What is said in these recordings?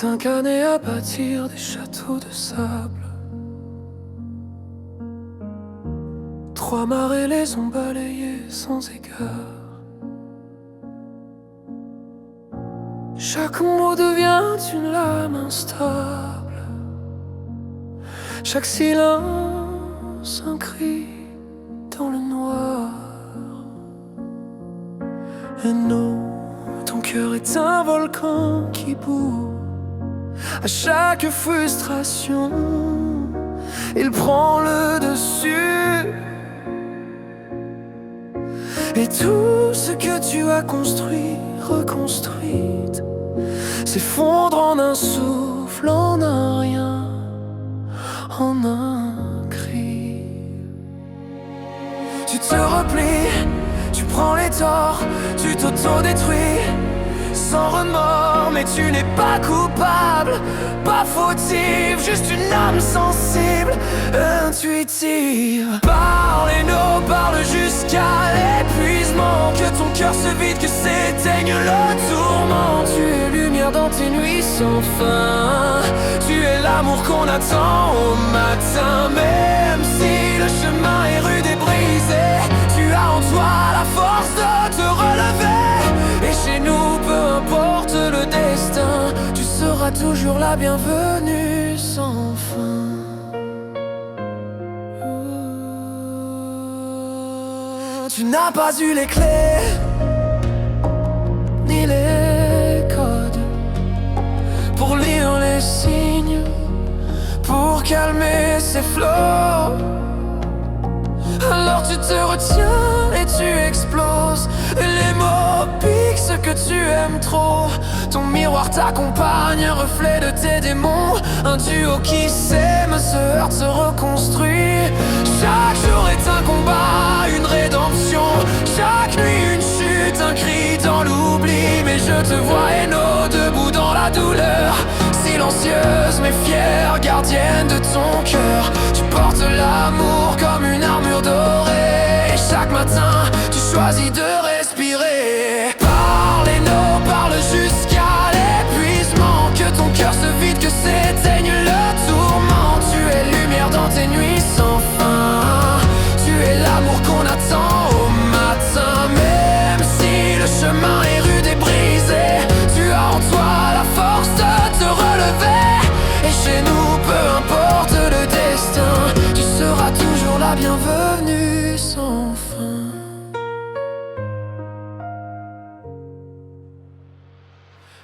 5 années à bâtir des châteaux de sable. 3 marées les ont balayés sans égard. Chaque mot devient une lame instable. Chaque silence un cri dans le noir. Et non, ton cœur est un volcan qui bout. À chaque frustration, il prend le dessus. Et tout ce que tu as construit, reconstruit, s'effondre en un souffle, en un rien, en un cri. Tu te replies, tu prends les torts, tu t'autodétruis sans remords, mais tu n'es pas coupable, pas fautive, juste une âme sensible, intuitive. Parle et nous parle jusqu'à l'épuisement, que ton cœur se vide, que s'éteigne le tourment. Tu es lumière dans tes nuits sans fin, tu es l'amour qu'on attend au matin. Même si le chemin est rude et brisé, tu as en toi la force de te relever. Et chez nous, peu importe le destin, tu seras toujours la bienvenue sans fin. Tu n'as pas eu les clés, ni les codes, pour lire les signes, pour calmer ces flots. Alors tu te retiens et tu exploses. Les mots piquent ce que tu aimes trop. Ton miroir t'accompagne, un reflet de tes démons. Un duo qui s'aime, se heurte, se reconstruit. Chaque jour est un combat, une rédemption. Chaque nuit une chute, un cri dans l'oubli. Mais je te vois Eno, debout dans la douleur, silencieuse mais fière, gardienne de ton cœur. Tu portes l'amour comme une armure dorée. Et chaque matin, tu choisis de respirer. Parle et nous parle jusqu'à l'épuisement, que ton cœur se vide, que s'éteigne le tourment. Tu es lumière dans tes nuits sans fin, tu es l'amour qu'on attend au matin. Même si le chemin est rude et brisé, tu as en toi la force de te relever. Et chez nous, peu importe le destin, tu seras toujours la bienvenue sans fin.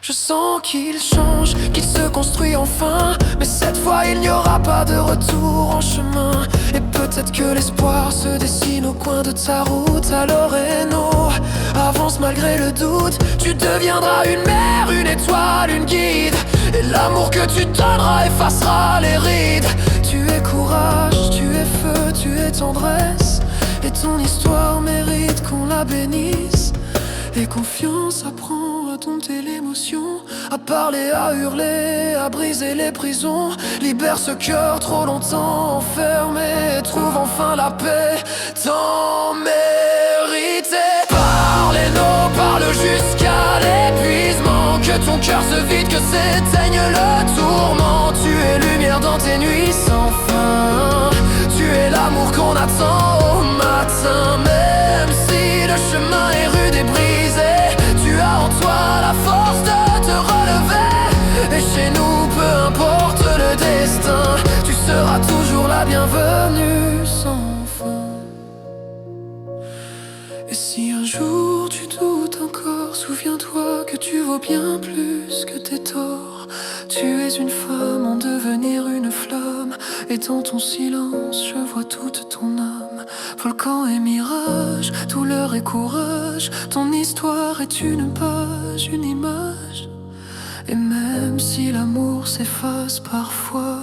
Je sens qu'il change, qu'il se construit enfin. Mais cette fois il n'y aura pas de retour en chemin. Et peut-être que l'espoir se dessine au coin de ta route. Alors Eno, avance malgré le doute. Tu deviendras une mère, une étoile, une guide. Et l'amour que tu donneras effacera les rides. Tu es courage, tu es feu, tu es tendresse. Et ton histoire mérite qu'on la bénisse. Et confiance apprend à dompter l'émotion, à parler, à hurler, à briser les prisons. Libère ce cœur trop longtemps enfermé, trouve enfin la paix tant méritée. Parle et nous parle jusqu'à l'épuisement, que ton cœur se vide, que s'éteigne le tourment. Tu es lumière dans tes nuits sans fin, tu es l'amour qu'on attend au matin. Même si le chemin est rude et brisé, tu as en toi la force de te relever. Et chez nous, peu importe le destin, tu seras toujours la bienvenue sans fin. Et si un jour tu doutes encore, souviens-toi que tu vaux bien plus que tes torts. Tu es une femme en devenir une flamme, et dans ton silence je vois toute ton âme. Volcan et mirage, douleur et courage, ton histoire est une page, une image. Et même si l'amour s'efface parfois,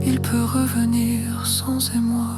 il peut revenir sans émoi.